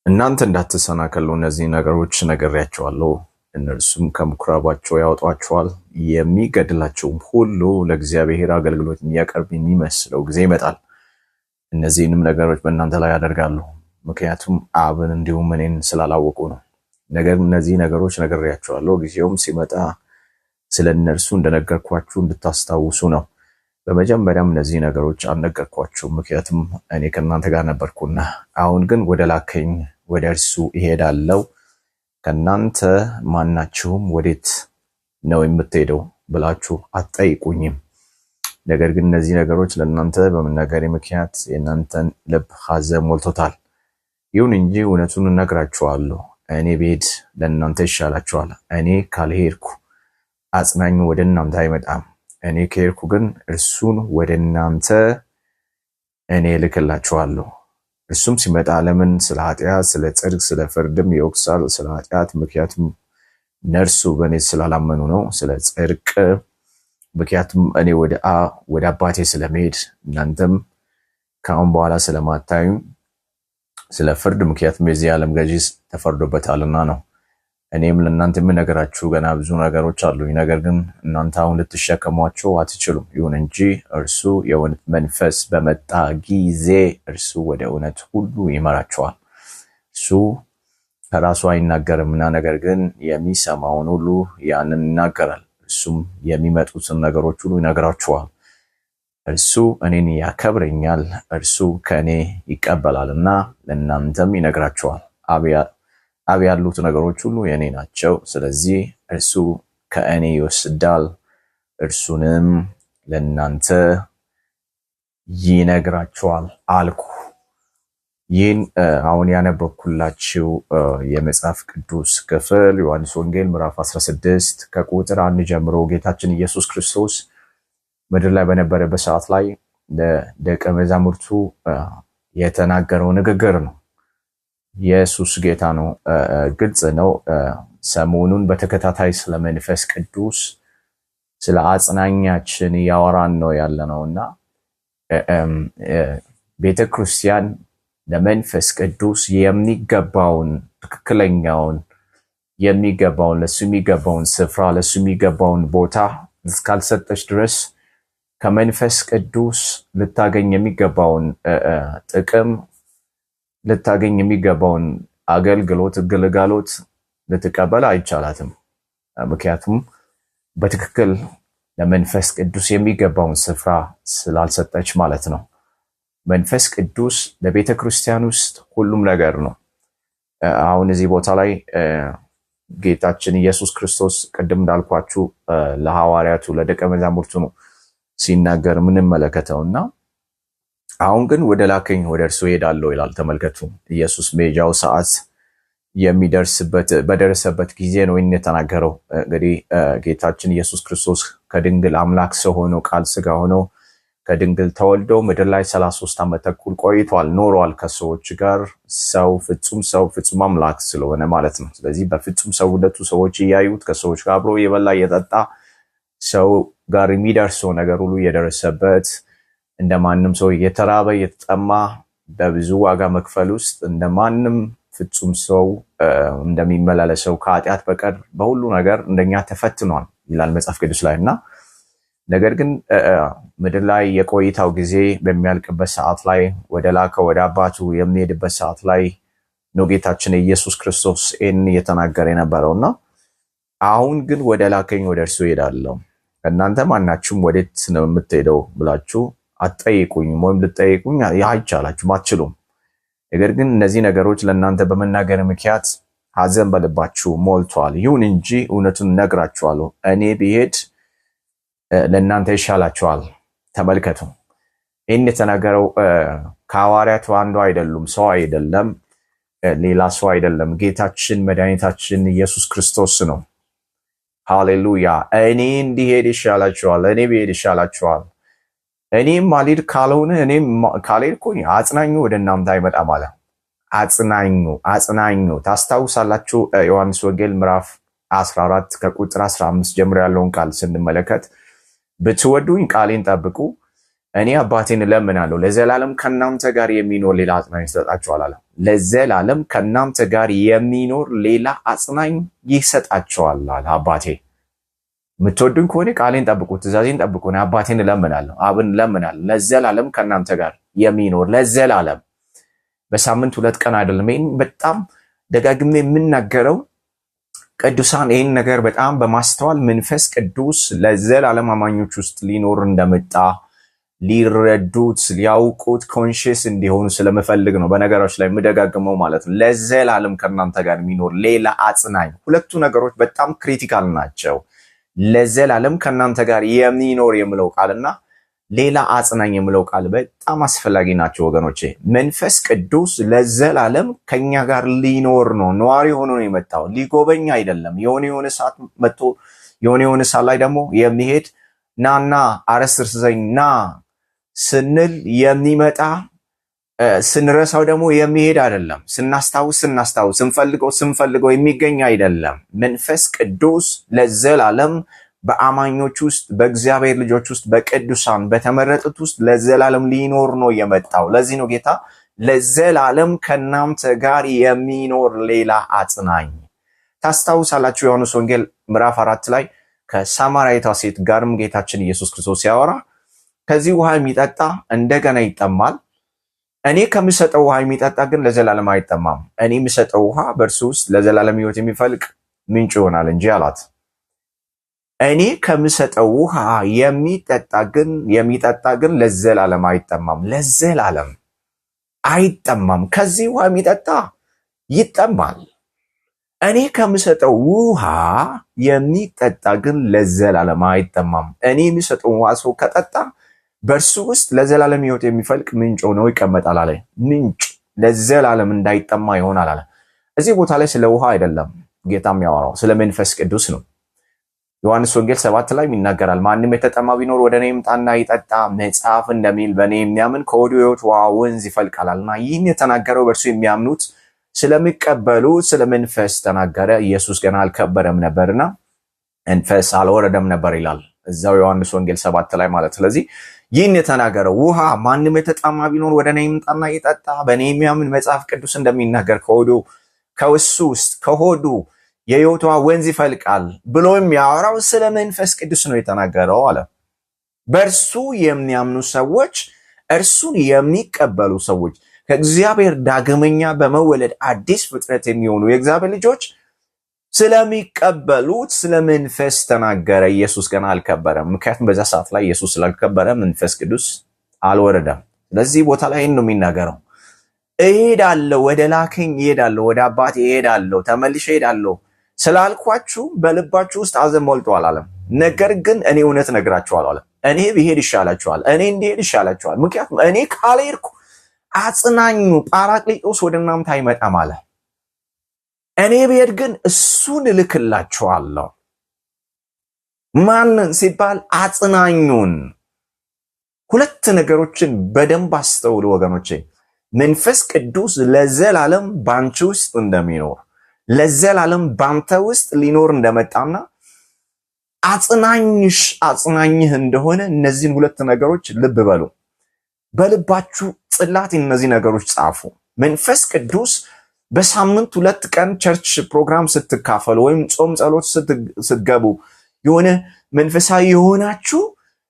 እናንተ እንዳትሰናከሉ እነዚህ ነገሮች ነግሬያቸዋለሁ። እነርሱም ከምኩራባቸው ያወጧቸዋል። የሚገድላቸውም ሁሉ ለእግዚአብሔር አገልግሎት የሚያቀርብ የሚመስለው ጊዜ ይመጣል። እነዚህንም ነገሮች በእናንተ ላይ ያደርጋሉ፣ ምክንያቱም አብን እንዲሁም እኔን ስላላወቁ ነው። ነገር እነዚህ ነገሮች ነግሬያቸዋለሁ፣ ጊዜውም ሲመጣ ስለ እነርሱ እንደነገርኳችሁ እንድታስታውሱ ነው። በመጀመሪያም እነዚህ ነገሮች አልነገርኳችሁም፣ ምክንያቱም እኔ ከእናንተ ጋር ነበርኩና። አሁን ግን ወደ ላከኝ ወደ እርሱ እሄዳለሁ። ከእናንተ ማናችሁም ወዴት ነው የምትሄደው ብላችሁ አትጠይቁኝም። ነገር ግን እነዚህ ነገሮች ለእናንተ በመናገሬ ምክንያት የእናንተን ልብ ሐዘን ሞልቶታል። ይሁን እንጂ እውነቱን እነግራችኋለሁ። እኔ ብሄድ ለእናንተ ይሻላችኋል። እኔ ካልሄድኩ አጽናኙ ወደ እናንተ አይመጣም። እኔ ከሄድኩ ግን እርሱን ወደ እናንተ እኔ እልክላችኋለሁ። እርሱም ሲመጣ ዓለምን ስለ ኃጢአት፣ ስለ ጽድቅ፣ ስለ ፍርድም ይወቅሳል። ስለ ኃጢአት ምክንያቱም እነርሱ በእኔ ስላላመኑ ነው። ስለ ጽድቅ ምክንያቱም እኔ ወደ አባቴ ስለመሄድ እናንተም ከአሁን በኋላ ስለማታዩ፣ ስለ ፍርድ ምክንያቱም የዚህ ዓለም ገዢ ተፈርዶበታልና ነው። እኔም ለእናንተ የምነግራችሁ ገና ብዙ ነገሮች አሉኝ፣ ነገር ግን እናንተ አሁን ልትሸከሟቸው አትችሉም። ይሁን እንጂ እርሱ የእውነት መንፈስ በመጣ ጊዜ እርሱ ወደ እውነት ሁሉ ይመራችኋል። እሱ ከራሱ አይናገርምና፣ ነገር ግን የሚሰማውን ሁሉ ያንን ይናገራል። እርሱም የሚመጡትን ነገሮች ሁሉ ይነግራችኋል። እርሱ እኔን ያከብረኛል፣ እርሱ ከእኔ ይቀበላልና ለእናንተም ይነግራችኋል። አብ ያሉት ነገሮች ሁሉ የእኔ ናቸው። ስለዚህ እርሱ ከእኔ ይወስዳል፣ እርሱንም ለእናንተ ይነግራችኋል አልኩ። ይህን አሁን ያነበብኩላችሁ የመጽሐፍ ቅዱስ ክፍል ዮሐንስ ወንጌል ምዕራፍ 16 ከቁጥር 1 ጀምሮ ጌታችን ኢየሱስ ክርስቶስ ምድር ላይ በነበረበት ሰዓት ላይ ለደቀ መዛሙርቱ የተናገረው ንግግር ነው። ኢየሱስ ጌታ ነው። ግልጽ ነው። ሰሞኑን በተከታታይ ስለ መንፈስ ቅዱስ ስለ አጽናኛችን ያወራን ነው ያለነውና ቤተክርስቲያን ለመንፈስ ቅዱስ የሚገባውን ትክክለኛውን ለሱ የሚገባውን ስፍራ ለሱ የሚገባውን ቦታ እስካልሰጠች ድረስ ከመንፈስ ቅዱስ ልታገኝ የሚገባውን ጥቅም ልታገኝ የሚገባውን ግልጋሎት ልትቀበል አይቻላትም። ምክንያቱም በትክክል ለመንፈስ ቅዱስ የሚገባውን ስፍራ ስላልሰጠች ማለት ነው። መንፈስ ቅዱስ ለቤተ ክርስቲያን ውስጥ ሁሉም ነገር ነው። አሁን እዚህ ቦታ ላይ ጌታችን ኢየሱስ ክርስቶስ ቅድም እንዳልኳችሁ ለሐዋርያቱ ለደቀ መዛሙርቱ ነው ሲናገር ምንመለከተውና አሁን ግን ወደ ላከኝ ወደ እርሱ እሄዳለሁ ይላል። ተመልከቱ፣ ኢየሱስ መሄጃው ሰዓት በደረሰበት ጊዜ ነው የተናገረው። እንግዲህ ጌታችን ኢየሱስ ክርስቶስ ከድንግል አምላክ ሰው ሆኖ ቃል ስጋ ሆኖ ከድንግል ተወልዶ ምድር ላይ 33 ዓመት ተኩል ቆይቷል፣ ኖሯል ከሰዎች ጋር። ሰው ፍጹም አምላክ ስለሆነ ማለት ነው። ስለዚህ በፍጹም ሰውነቱ ሰዎች እያዩት ከሰዎች ጋር አብሮ የበላ የጠጣ ሰው ጋር የሚደርሰው ነገር ሁሉ የደረሰበት እንደማንም ሰው የተራበ የተጠማ በብዙ ዋጋ መክፈል ውስጥ እንደማንም ፍጹም ሰው እንደሚመላለሰው ከኃጢአት በቀር በሁሉ ነገር እንደኛ ተፈትኗል ይላል መጽሐፍ ቅዱስ ላይ እና ነገር ግን ምድር ላይ የቆይታው ጊዜ በሚያልቅበት ሰዓት ላይ ወደ ላከው ወደ አባቱ የሚሄድበት ሰዓት ላይ ነው ጌታችን ኢየሱስ ክርስቶስ ይህን እየተናገረ የነበረውና አሁን ግን ወደ ላከኝ ወደ እርሱ እሄዳለሁ፣ እናንተ ማናችሁም ወዴት ነው የምትሄደው ብላችሁ አትጠይቁኝም፣ ወይም ልትጠይቁኝ አይቻላችሁም፣ አትችሉም። ነገር ግን እነዚህ ነገሮች ለእናንተ በመናገር ምክንያት ሐዘን በልባችሁ ሞልቷል። ይሁን እንጂ እውነቱን እነግራችኋለሁ። እኔ ብሄድ ለእናንተ ይሻላችኋል። ተመልከቱ፣ ይህን የተናገረው ከሐዋርያቱ አንዱ አይደሉም፣ ሰው አይደለም፣ ሌላ ሰው አይደለም፣ ጌታችን መድኃኒታችን ኢየሱስ ክርስቶስ ነው። ሃሌሉያ። እኔ እንዲሄድ ይሻላችኋል፣ እኔ ብሄድ ይሻላችኋል። እኔም ማልሄድ ካልሆነ እኔም ካልሄድኩኝ አጽናኙ ወደ እናንተ አይመጣም አለ። አጽናኙ ታስታውሳላችሁ። ዮሐንስ ወንጌል ምዕራፍ 14 ከቁጥር 15 ጀምሮ ያለውን ቃል ስንመለከት ብትወዱኝ ቃሌን ጠብቁ፣ እኔ አባቴን እለምናለሁ ለዘላለም ከናንተ ጋር የሚኖር ሌላ አጽናኝ ይሰጣችኋል አለ። ለዘላለም ከናንተ ጋር የሚኖር ሌላ አጽናኝ ይሰጣችኋል አለ አባቴ። የምትወዱኝ ከሆነ ቃሌን ጠብቁ፣ ትእዛዜን ጠብቁ። እኔ አባቴን እለምናለሁ፣ አብን እለምናለሁ ለዘላለም ከናንተ ጋር የሚኖር ለዘላለም። በሳምንት 2 ቀን አይደለም። ይህን በጣም ደጋግሜ የምናገረው ቅዱሳን ይህን ነገር በጣም በማስተዋል መንፈስ ቅዱስ ለዘላለም አማኞች ውስጥ ሊኖር እንደመጣ ሊረዱት ሊያውቁት ኮንሽስ እንዲሆኑ ስለምፈልግ ነው በነገሮች ላይ የምደጋግመው ማለት ነው። ለዘላለም ከእናንተ ጋር የሚኖር ሌላ አጽናኝ። ሁለቱ ነገሮች በጣም ክሪቲካል ናቸው። ለዘላለም ከእናንተ ጋር የሚኖር የሚለው ቃልና ሌላ አጽናኝ የሚለው ቃል በጣም አስፈላጊ ናቸው ወገኖቼ። መንፈስ ቅዱስ ለዘላለም ከኛ ጋር ሊኖር ነው። ነዋሪ ሆኖ ነው የመጣው፣ ሊጎበኝ አይደለም። የሆነ ሰዓት መጥቶ የሆነ ሰዓት ላይ ደግሞ የሚሄድ ናና አረስርሰኝ ና ስንል የሚመጣ ስንረሳው ደግሞ የሚሄድ አይደለም። ስናስታውስ ስንፈልገው የሚገኝ አይደለም። መንፈስ ቅዱስ ለዘላለም በአማኞች ውስጥ በእግዚአብሔር ልጆች ውስጥ በቅዱሳን በተመረጡት ውስጥ ለዘላለም ሊኖር ነው የመጣው። ለዚህ ነው ጌታ ለዘላለም ከናንተ ጋር የሚኖር ሌላ አጽናኝ። ታስታውሳላችሁ ዮሐንስ ወንጌል ምዕራፍ 4 ላይ ከሳማራዊቷ ሴት ጋርም ጌታችን ኢየሱስ ክርስቶስ ሲያወራ ከዚህ ውሃ የሚጠጣ እንደገና ይጠማል፣ እኔ ከምሰጠው ውሃ የሚጠጣ ግን ለዘላለም አይጠማም። እኔ የምሰጠው ውሃ በእርሱ ውስጥ ለዘላለም ሕይወት የሚፈልቅ ምንጭ ይሆናል እንጂ አላት። እኔ ከምሰጠው ውሃ የሚጠጣ ግን ለዘላለም አይጠማም፣ ለዘላለም አይጠማም። ከዚህ ውሃ የሚጠጣ ይጠማል። እኔ ከምሰጠው ውሃ የሚጠጣ ግን ለዘላለም አይጠማም። እኔ የሚሰጠው ውሃ ሰው ከጠጣ በእርሱ ውስጥ ለዘላለም ሕይወት የሚፈልቅ ምንጭ ሆኖ ይቀመጣል አለ። ምንጭ ለዘላለም እንዳይጠማ ይሆናል አለ። እዚህ ቦታ ላይ ስለ ውሃ አይደለም ጌታ የሚያወራው፣ ስለ መንፈስ ቅዱስ ነው። ዮሐንስ ወንጌል 7 ላይ ይናገራል። ማንም የተጠማ ቢኖር ወደ እኔ ይምጣና ይጠጣ፣ መጽሐፍ እንደሚል በእኔ የሚያምን ከሆዱ የሕይወት ውሃ ወንዝ ይፈልቃልና። ይህን የተናገረው በእርሱ የሚያምኑት ስለሚቀበሉት ስለ መንፈስ ተናገረ። ኢየሱስ ገና አልከበረም ነበርና መንፈስ አልወረደም ነበር ይላል እዛው ዮሐንስ ወንጌል 7 ላይ ማለት። ስለዚህ ይህን የተናገረው ውሃ ማንም የተጠማ ቢኖር ወደ እኔ ይምጣና ይጠጣ፣ በእኔ የሚያምን መጽሐፍ ቅዱስ እንደሚናገር ከእሱ ውስጥ ከሆዱ የሕይወት ውሃ ወንዝ ይፈልቃል ብሎ የሚያወራው ስለ መንፈስ ቅዱስ ነው የተናገረው አለ። በእርሱ የሚያምኑ ሰዎች፣ እርሱን የሚቀበሉ ሰዎች፣ ከእግዚአብሔር ዳግመኛ በመወለድ አዲስ ፍጥረት የሚሆኑ የእግዚአብሔር ልጆች ስለሚቀበሉት ስለ መንፈስ ተናገረ። ኢየሱስ ገና አልከበረም። ምክንያቱም በዛ ሰዓት ላይ ኢየሱስ ስላልከበረ መንፈስ ቅዱስ አልወረደም። ስለዚህ ቦታ ላይ ነው የሚናገረው። እሄዳለሁ፣ ወደ ላከኝ እሄዳለሁ፣ ወደ አባቴ እሄዳለሁ፣ ተመልሼ እሄዳለሁ ስላልኳችሁ በልባችሁ ውስጥ ሐዘን ሞልቷል አለ። ነገር ግን እኔ እውነት እነግራችኋለሁ አለ። እኔ ብሄድ ይሻላችኋል፣ እኔ እንድሄድ ይሻላችኋል። ምክንያቱም እኔ ካልሄድኩ አጽናኙ ጳራቅሊጦስ ወደ እናንተ አይመጣም አለ። እኔ ብሄድ ግን እሱን እልክላችኋለሁ። ማንን ሲባል አጽናኙን። ሁለት ነገሮችን በደንብ አስተውሉ ወገኖቼ። መንፈስ ቅዱስ ለዘላለም ባንቺ ውስጥ እንደሚኖር ለዘላለም ባንተ ውስጥ ሊኖር እንደመጣና አጽናኝህ እንደሆነ እነዚህን ሁለት ነገሮች ልብ በሉ። በልባችሁ ጽላት እነዚህ ነገሮች ጻፉ። መንፈስ ቅዱስ በሳምንት 2 ቀን ቸርች ፕሮግራም ስትካፈሉ ወይም ጾም ጸሎት ስትገቡ የሆነ መንፈሳዊ የሆናችሁ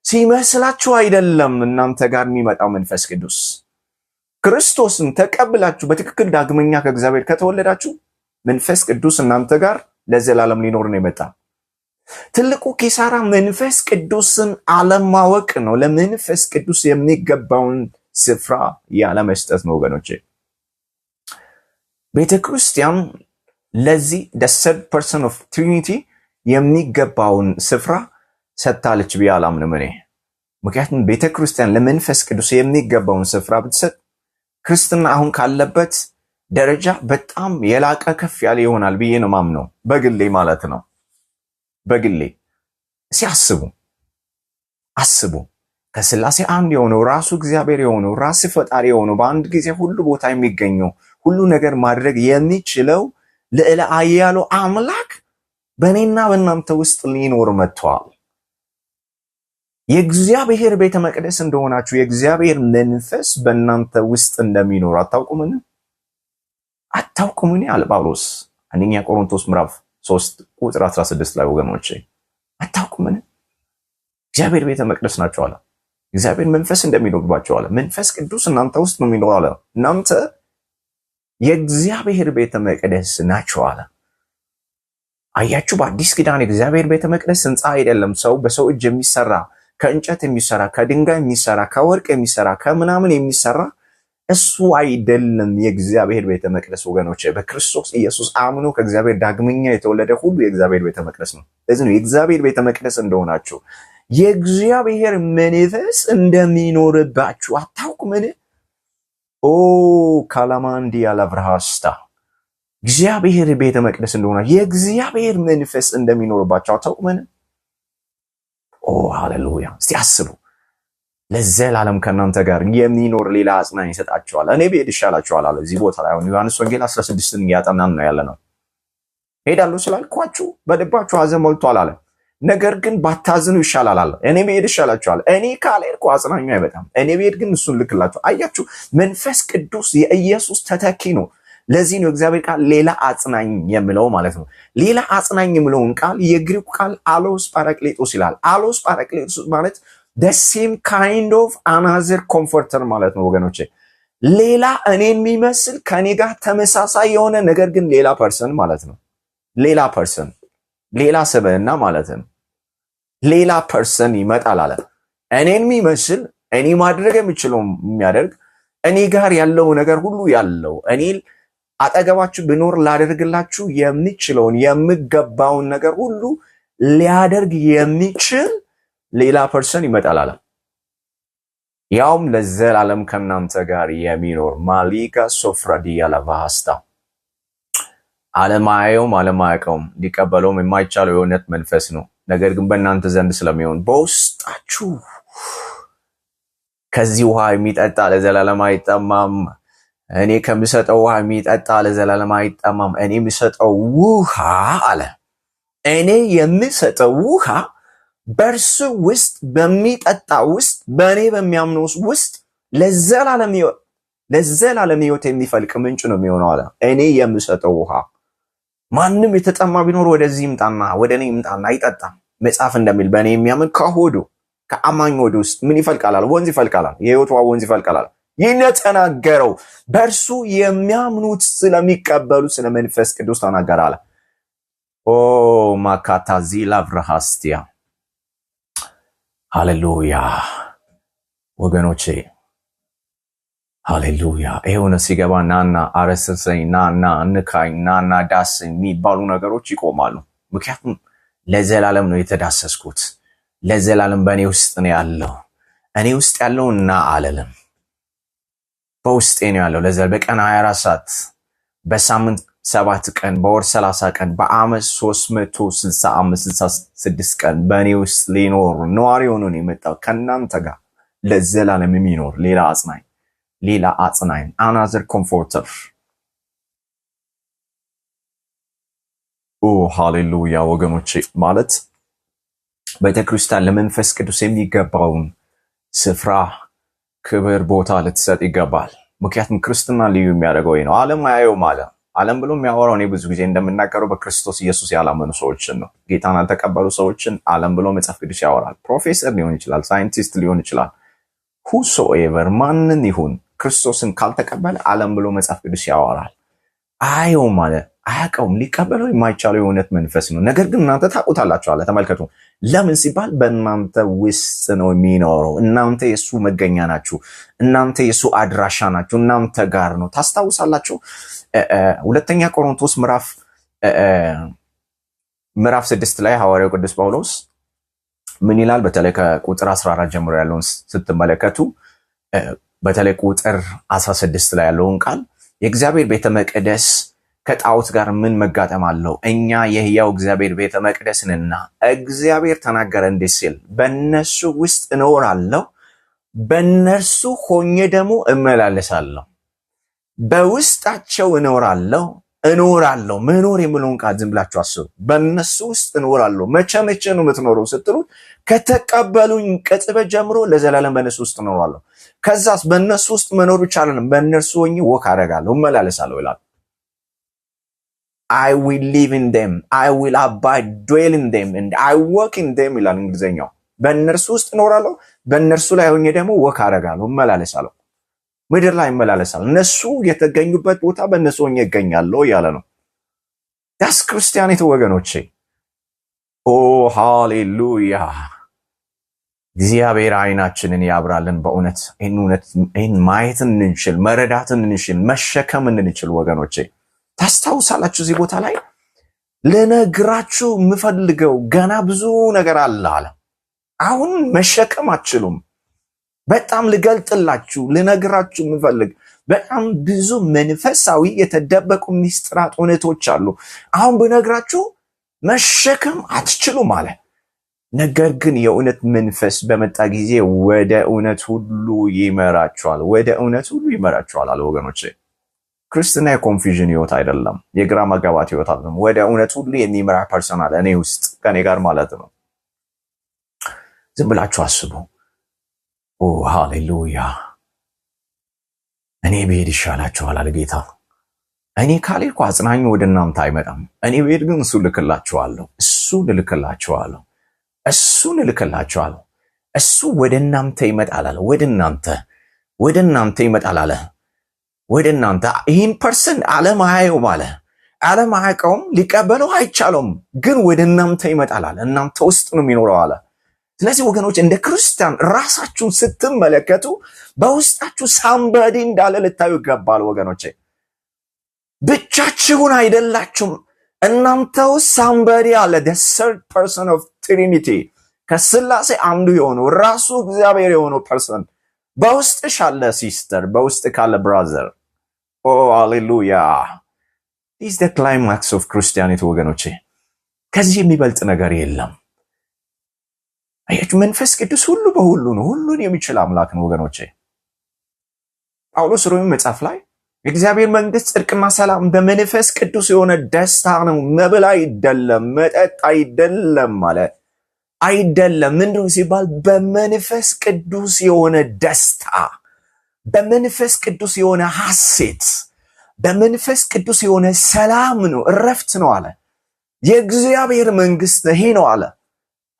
ሲመስላችሁ አይደለም እናንተ ጋር የሚመጣው መንፈስ ቅዱስ። ክርስቶስን ተቀብላችሁ በትክክል ዳግመኛ ከእግዚአብሔር ከተወለዳችሁ መንፈስ ቅዱስ እናንተ ጋር ለዘላለም ሊኖር ነው የመጣ። ትልቁ ኪሳራ መንፈስ ቅዱስን አለማወቅ ነው። ለመንፈስ ቅዱስ የሚገባውን ስፍራ ያለመስጠት ነው ወገኖቼ። ቤተክርስቲያን ለዚህ the third person of Trinity የሚገባውን ስፍራ ሰጥታለች ብዬ አላምንም እኔ። ምክንያቱም ቤተክርስቲያን ለመንፈስ ቅዱስ የሚገባውን ስፍራ ብትሰጥ ክርስትና አሁን ካለበት ደረጃ በጣም የላቀ ከፍ ያለ ይሆናል ብዬ ነው ማምነው፣ በግሌ ማለት ነው። በግሌ አስቡ ከስላሴ አንድ የሆነው ራሱ እግዚአብሔር የሆነው ራሱ ፈጣሪ የሆነው በአንድ ጊዜ ሁሉ ቦታ የሚገኘው ሁሉ ነገር ማድረግ የሚችለው ልዕለ ኃያሉ አምላክ በእኔና በእናንተ ውስጥ ሊኖር መጥቷል። የእግዚአብሔር ቤተ መቅደስ እንደሆናችሁ የእግዚአብሔር መንፈስ በእናንተ ውስጥ እንደሚኖር አታውቁምን? አታውቁምን አለ ጳውሎስ አንደኛ ቆሮንቶስ ምዕራፍ 3 ቁጥር 16 ላይ ወገኖቼ፣ አታውቁምን? እግዚአብሔር ቤተ መቅደስ ናቸው አለ። እግዚአብሔር መንፈስ እንደሚኖርባቸው አለ። መንፈስ ቅዱስ እናንተ ውስጥ ነው የሚኖር አለ። እናንተ የእግዚአብሔር ቤተ መቅደስ ናቸው አለ። አያችሁ፣ በአዲስ ኪዳን የእግዚአብሔር ቤተ መቅደስ ህንፃ አይደለም። ሰው በሰው እጅ የሚሰራ ከእንጨት የሚሰራ ከድንጋይ የሚሰራ ከወርቅ የሚሰራ ከምናምን የሚሰራ እሱ አይደለም። የእግዚአብሔር ቤተ መቅደስ ወገኖች በክርስቶስ ኢየሱስ አምኖ ከእግዚአብሔር ዳግመኛ የተወለደ ሁሉ የእግዚአብሔር ቤተ መቅደስ ነው። ለዚህ ነው የእግዚአብሔር ቤተ መቅደስ እንደሆናችሁ የእግዚአብሔር መንፈስ እንደሚኖርባችሁ አታውቁምን? ኦ ካላማንዲ ያላብራሃስታ እግዚአብሔር ቤተ መቅደስ እንደሆነ የእግዚአብሔር መንፈስ እንደሚኖርባችሁ አታውቁምን? ኦ ሃሌሉያ! እስቲ አስቡ። ለዘላለም ከእናንተ ጋር የሚኖር ሌላ አጽናኝ ይሰጣችኋል። እኔ ብሄድ ይሻላችኋል አለ። እዚህ ቦታ ላይ አሁን ዮሐንስ ወንጌል 16ን እያጠናን ነው ያለ ነው። ሄዳለሁ ስላልኳችሁ በልባችሁ ሐዘን ሞልቷል አለ። ነገር ግን ባታዝኑ ይሻላል አለ። እኔ ብሄድ ይሻላችኋል። እኔ ካልሄድኩ አጽናኙ አይመጣም። እኔ ብሄድ ግን እሱን ልክላችሁ። አያችሁ፣ መንፈስ ቅዱስ የኢየሱስ ተተኪ ነው። ለዚህ ነው እግዚአብሔር ቃል ሌላ አጽናኝ የሚለው ማለት ነው። ሌላ አጽናኝ የሚለውን ቃል የግሪኩ ቃል አሎስ ፓራክሌጦስ ይላል። አሎስ ፓራክሌጦስ ማለት the same kind of another comforter ማለት ነው ወገኖቼ። ሌላ እኔን የሚመስል ከኔ ጋር ተመሳሳይ የሆነ ነገር ግን ሌላ ፐርሰን ማለት ነው። ሌላ ፐርሰን፣ ሌላ ስብዕና ማለት ነው። ሌላ ፐርሰን ይመጣል አለ። እኔን የሚመስል እኔ ማድረግ የሚችለው የሚያደርግ እኔ ጋር ያለው ነገር ሁሉ ያለው እኔ አጠገባችሁ ብኖር ላደርግላችሁ የሚችለውን የምገባውን ነገር ሁሉ ሊያደርግ የሚችል ሌላ ፐርሰን ይመጣል አለ። ያውም ለዘላለም ከእናንተ ጋር የሚኖር ማሊካ ሶፍራዲ ያላቫሃስታ ዓለም አያየውም፣ ዓለም አያውቀውም፣ ሊቀበለውም የማይቻለው የእውነት መንፈስ ነው። ነገር ግን በእናንተ ዘንድ ስለሚሆን በውስጣችሁ ከዚህ ውሃ የሚጠጣ ለዘላለም አይጠማም። እኔ ከምሰጠው ውሃ የሚጠጣ ለዘላለም አይጠማም። እኔ የምሰጠው ውሃ አለ፣ እኔ የምሰጠው ውሃ በእርሱ ውስጥ በሚጠጣ ውስጥ በእኔ በሚያምነው ውስጥ ለዘላለም ሕይወት የሚፈልቅ ምንጭ ነው የሚሆነው አለ። እኔ የምሰጠው ውሃ ማንም የተጠማ ቢኖር ወደዚህ ይምጣና ወደ እኔ ይምጣና ይጠጣም። መጽሐፍ እንደሚል በእኔ የሚያምን ከሆዱ ከአማኝ ሆድ ውስጥ ምን ይፈልቃል? ወንዝ ይፈልቃል። የሕይወት ውሃ ወንዝ ይፈልቃል። ይህን የተናገረው በእርሱ የሚያምኑት ስለሚቀበሉት ስለ መንፈስ ቅዱስ ተናገረ አለ። ኦ ማካታዚ ላቭራሃስቲያ ሃሌሉያ ወገኖቼ፣ ሃሌሉያ። ይሄውን ሲገባ ናና አረስሰኝ፣ ናና እንካኝ፣ ናና ዳስኝ የሚባሉ ነገሮች ይቆማሉ። ምክንያቱም ለዘላለም ነው የተዳሰስኩት። ለዘላለም በእኔ ውስጥ ነው ያለው። እኔ ውስጥ ያለው እና አለለም በውስጤ ነው ያለው። ለዘላለም በቀን 24 ሰዓት፣ በሳምንት 7 ቀን፣ በወር 30 ቀን፣ በአመት 365-66 ቀን በእኔ ውስጥ ሊኖር ነዋሪ ሆኖ ነው የመጣው ከእናንተ ጋር ለዘላለም የሚኖር ሌላ አጽናኝ another comforter። ኦ ሃሌሉያ ወገኖቼ፣ ማለት ቤተክርስቲያን ለመንፈስ ቅዱስ የሚገባውን ስፍራ፣ ክብር፣ ቦታ ልትሰጥ ይገባል። ምክንያቱም ክርስትና ልዩ የሚያደርገው ነው። ዓለም አያየውም አለ። ዓለም ብሎ የሚያወራው እኔ ብዙ ጊዜ እንደምናገረው በክርስቶስ ኢየሱስ ያላመኑ ሰዎችን ነው። ጌታን ያልተቀበሉ ሰዎችን ዓለም ብሎ መጽሐፍ ቅዱስ ያወራል። ፕሮፌሰር ሊሆን ይችላል፣ ሳይንቲስት ሊሆን ይችላል፣ whosoever ማንን ይሁን ክርስቶስን ካልተቀበለ ዓለም ብሎ መጽሐፍ ቅዱስ ያወራል። አየውም አለ፣ አያውቀውም። ሊቀበለው የማይቻለው የእውነት መንፈስ ነው። ነገር ግን እናንተ ታውቁታላችሁ አለ። ተመልከቱ። ለምን ሲባል በእናንተ ውስጥ ነው የሚኖረው። እናንተ የሱ መገኛ ናችሁ። እናንተ የሱ አድራሻ ናችሁ። እናንተ ጋር ነው። ታስታውሳላችሁ ሁለተኛ ቆሮንቶስ ምዕራፍ 6 ላይ ሐዋርያው ቅዱስ ጳውሎስ ምን ይላል? በተለይ ከቁጥር 14 ጀምሮ ያለውን ስትመለከቱ በተለይ ቁጥር 16 ላይ ያለውን ቃል የእግዚአብሔር ቤተ መቅደስ ከጣዖት ጋር ምን መጋጠም አለው? እኛ የሕያው እግዚአብሔር ቤተ መቅደስ ነንና እግዚአብሔር ተናገረ እንዲህ ሲል በእነሱ ውስጥ እኖራለሁ፣ በእነርሱ ሆኜ ደግሞ እመላለሳለሁ፣ በውስጣቸው እኖራለሁ፣ እኖራለሁ። መኖር የሚለውን ቃል ዝም ብላችሁ አስቡ። በእነሱ ውስጥ እኖራለሁ። መቼ ነው የምትኖረው ስትሉት ከተቀበሉኝ ቅጽበት ጀምሮ ለዘላለም በእነሱ ውስጥ እኖራለሁ። ከዛስ በእነሱ ውስጥ መኖር ብቻ አይደለም፣ በእነርሱ ሆኜ ወክ አደርጋለሁ፣ እመላለሳለሁ ይላል። I will live in them, I will abide, dwell in them, and I walk in them ይላል እንግሊዝኛው። በእነርሱ ውስጥ እኖራለሁ፣ በእነርሱ ላይ ሆኜ ደግሞ ወክ አደርጋለሁ፣ እመላለሳለሁ፣ ምድር ላይ እመላለሳለሁ። እነሱ የተገኙበት ቦታ በእነሱ ሆኜ እገኛለሁ እያለ ነው። ዳስ ክርስቲያኒቲ ወገኖቼ። ኦ ሃሌሉያ! እግዚአብሔር አይናችንን ያብራልን። በእውነት ይህን ማየት እንችል፣ መረዳት እንችል፣ መሸከም እንችል ወገኖቼ። ታስታውሳላችሁ እዚህ ቦታ ላይ ልነግራችሁ የምፈልገው ገና ብዙ ነገር አለ። አሁን መሸከም አትችሉም። በጣም ልገልጥላችሁ ልነግራችሁ የምፈልግ በጣም ብዙ መንፈሳዊ የተደበቁ ሚስጥራት እውነቶች አሉ። አሁን ብነግራችሁ መሸከም አትችሉም አለ። ነገር ግን የእውነት መንፈስ በመጣ ጊዜ ወደ እውነት ሁሉ ይመራችኋል፣ ወደ እውነት ሁሉ ይመራችኋል አለ ወገኖቼ። ክርስትና የኮንፊዥን ህይወት አይደለም፣ የግራ መጋባት ህይወት አይደለም። ወደ እውነት ሁሉ የሚመራ ፐርሰናል እኔ ውስጥ ከኔ ጋር ማለት ነው። ዝም ብላችሁ አስቡ። ኦ ሃሌሉያ! እኔ ብሄድ ይሻላችኋል አለ ጌታ። እኔ ካልሄድኩ አጽናኙ ወደ እናንተ አይመጣም። እኔ ብሄድ ግን እሱን እልክላችኋለሁ። እሱ ወደ እናንተ ይመጣል አለ። ወደ እናንተ ይመጣል አለ። ወደ እናንተ ይህን ፐርሰን ዓለም አያየውም አለ። ዓለም አያውቀውም፣ ሊቀበለው አይቻለውም። ግን ወደ እናንተ ይመጣል አለ። እናንተ ውስጥ ነው የሚኖረው አለ። ስለዚህ ወገኖች እንደ ክርስቲያን ራሳችሁን ስትመለከቱ በውስጣችሁ ሳምባዲ እንዳለ ልታዩ ይገባል ወገኖቼ። ብቻችሁን አይደላችሁም። እናንተ ውስጥ ሳምባዲ አለ። the third person of Trinity ከስላሴ አንዱ የሆነው ራሱ እግዚአብሔር የሆነው ፐርሰን በውስጥሽ አለ። ሲስተር በውስጥ ካለ ብራዘር። ኦ ሃሌሉያ! this is the climax of Christianity ወገኖቼ። ከዚህ የሚበልጥ ነገር የለም። አያችሁ፣ መንፈስ ቅዱስ ሁሉ በሁሉ ነው፣ ሁሉን የሚችል አምላክ ነው ወገኖቼ። ጳውሎስ ሮሜ መጽሐፍ ላይ የእግዚአብሔር መንግስት ጽድቅና ሰላም በመንፈስ ቅዱስ የሆነ ደስታ ነው፣ መብል አይደለም፣ መጠጥ አይደለም ማለት አይደለም። ምንድነው ሲባል በመንፈስ ቅዱስ የሆነ ደስታ፣ በመንፈስ ቅዱስ የሆነ ሐሴት፣ በመንፈስ ቅዱስ የሆነ ሰላም ነው፣ እረፍት ነው አለ። የእግዚአብሔር መንግስት ይሄ ነው አለ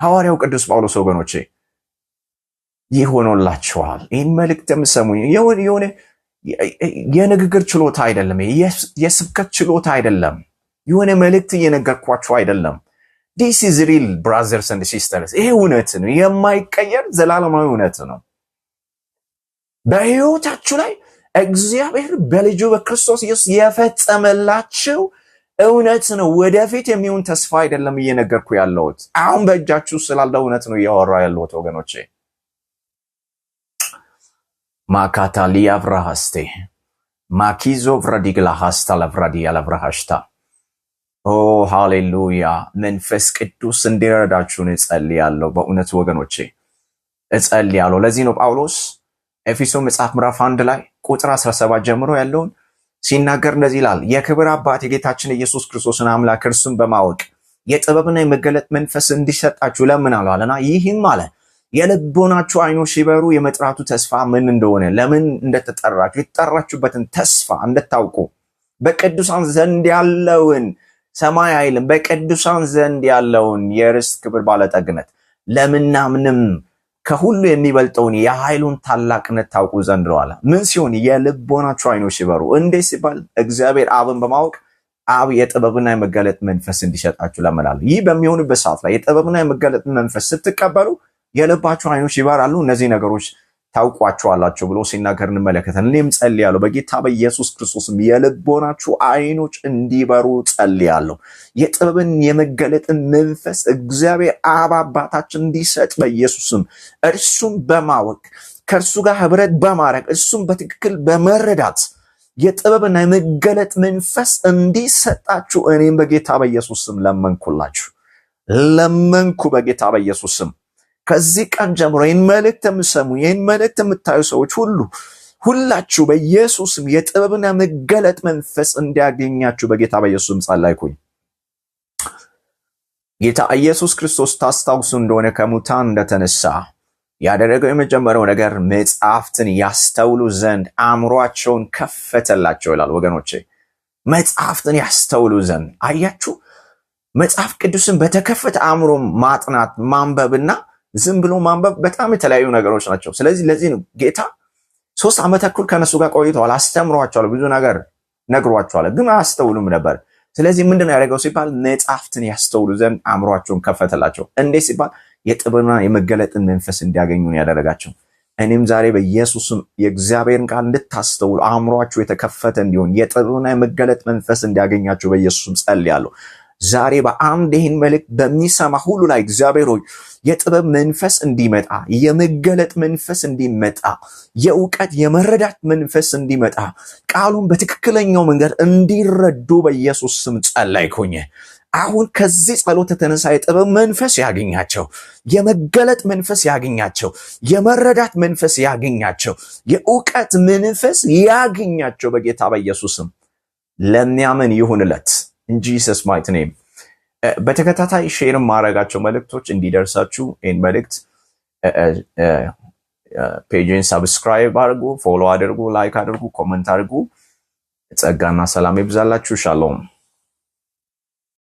ሐዋርያው ቅዱስ ጳውሎስ። ወገኖቼ ይህ ሆኖላችኋል። ይህን መልእክት የምሰሙኝ የሆነ የንግግር ችሎታ አይደለም፣ የስብከት ችሎታ አይደለም፣ የሆነ መልእክት እየነገርኳችሁ አይደለም። this is real brothers and sisters። ይሄ እውነት ነው፣ የማይቀየር ዘላለማዊ እውነት ነው። በህይወታችሁ ላይ እግዚአብሔር በልጁ በክርስቶስ ኢየሱስ የፈጸመላችሁ እውነት ነው። ወደፊት የሚሆን ተስፋ አይደለም እየነገርኩ ያለሁት፣ አሁን በእጃችሁ ስላለ እውነት ነው እያወራሁ ያለሁት ወገኖቼ። ማካታ ሊያብራሃስቴ ማኪዞ vradiግላ ሃስታ ለvradi ያለብራሃሽታ። ኦ ሃሌሉያ! መንፈስ ቅዱስ እንዲረዳችሁ እጸልያለሁ። በእውነት ወገኖቼ እጸልያለሁ። ለዚህ ነው ጳውሎስ ኤፌሶን መጽሐፍ ምዕራፍ 1 ላይ ቁጥር 17 ጀምሮ ያለውን ሲናገር እንደዚህ ይላል። የክብር አባት የጌታችን ኢየሱስ ክርስቶስን አምላክ እርሱን በማወቅ የጥበብና የመገለጥ መንፈስ እንዲሰጣችሁ ለምናለሁ አለና ይህም አለ የልቦናችሁ አይኖች ሲበሩ የመጥራቱ ተስፋ ምን እንደሆነ፣ ለምን እንደተጠራችሁ የተጠራችሁበትን ተስፋ እንድታውቁ፣ በቅዱሳን ዘንድ ያለውን ሰማይ አይልም፣ በቅዱሳን ዘንድ ያለውን የርስት ክብር ባለጠግነት ለምናምንም ከሁሉ የሚበልጠውን የኃይሉን ታላቅነት ታውቁ ዘንድ ነው አለ። ምን ሲሆን? የልቦናችሁ አይኖች ሲበሩ። እንዴት ሲባል? እግዚአብሔር አብን በማወቅ አብ የጥበብና የመገለጥ መንፈስ እንዲሰጣችሁ ለምናለሁ። ይህ በሚሆንበት ሰዓት ላይ የጥበብና የመገለጥ መንፈስ ስትቀበሉ የልባችሁ አይኖች ይበራሉ፣ እነዚህ ነገሮች ታውቋቸዋላችሁ ብሎ ሲናገር እንመለከታለን። እኔም ጸልያለሁ በጌታ በኢየሱስ ክርስቶስም የልቦናችሁ አይኖች እንዲበሩ ጸልያለሁ። የጥበብን የመገለጥን መንፈስ እግዚአብሔር አብ አባታችን እንዲሰጥ በኢየሱስም እርሱም በማወቅ ከእርሱ ጋር ህብረት በማድረግ እርሱም በትክክል በመረዳት የጥበብና የመገለጥ መንፈስ እንዲሰጣችሁ እኔም በጌታ በኢየሱስም ለመንኩ በጌታ በኢየሱስም። ከዚህ ቀን ጀምሮ ይህን መልእክት የምሰሙ ይህን መልእክት የምታዩ ሰዎች ሁሉ ሁላችሁ በኢየሱስም የጥበብና መገለጥ መንፈስ እንዲያገኛችሁ በጌታ በኢየሱስም ጸለይኩኝ። ጌታ ኢየሱስ ክርስቶስ ታስታውሱ እንደሆነ ከሙታን እንደተነሳ ያደረገው የመጀመሪያው ነገር መጽሐፍትን ያስተውሉ ዘንድ አእምሯቸውን ከፈተላቸው ይላል። ወገኖቼ መጽሐፍትን ያስተውሉ ዘንድ አያችሁ፣ መጽሐፍ ቅዱስን በተከፈተ አእምሮ ማጥናት ማንበብና ዝም ብሎ ማንበብ በጣም የተለያዩ ነገሮች ናቸው። ስለዚህ ለዚህ ነው ጌታ 3 ዓመት ተኩል ከነሱ ጋር ቆይተዋል፣ አስተምሯቸዋል፣ ብዙ ነገር ነግሯቸዋል፣ ግን አያስተውሉም ነበር። ስለዚህ ምንድነው ያደረገው ሲባል መጽሐፍትን ያስተውሉ ዘንድ አእምሯቸውን ከፈተላቸው። እንዴት ሲባል የጥበብና የመገለጥን መንፈስ እንዲያገኙ ነው ያደረጋቸው። እኔም ዛሬ በኢየሱስም የእግዚአብሔርን ቃል እንድታስተውሉ አእምሯችሁ የተከፈተ እንዲሆን የጥበብና የመገለጥ መንፈስ እንዲያገኛችሁ በኢየሱስም ጸልያለሁ። ዛሬ በአንድ ይህን መልእክት በሚሰማ ሁሉ ላይ እግዚአብሔር ሆይ የጥበብ መንፈስ እንዲመጣ፣ የመገለጥ መንፈስ እንዲመጣ፣ የእውቀት የመረዳት መንፈስ እንዲመጣ፣ ቃሉን በትክክለኛው መንገድ እንዲረዱ በኢየሱስ ስም ጸለይኩኝ። አሁን ከዚህ ጸሎት የተነሳ የጥበብ መንፈስ ያገኛቸው፣ የመገለጥ መንፈስ ያገኛቸው፣ የመረዳት መንፈስ ያገኛቸው፣ የእውቀት መንፈስ ያገኛቸው በጌታ በኢየሱስ ስም ለሚያምን ይሁንለት in Jesus mighty name። በተከታታይ ሼር ማድረጋቸው መልእክቶች እንዲደርሳችሁ ይህን መልእክት ፔጅን ሰብስክራይብ አድርጉ፣ ፎሎ አድርጉ፣ ላይክ አድርጉ፣ ኮመንት አድርጉ። ጸጋና ሰላም ይብዛላችሁ። ሻሎም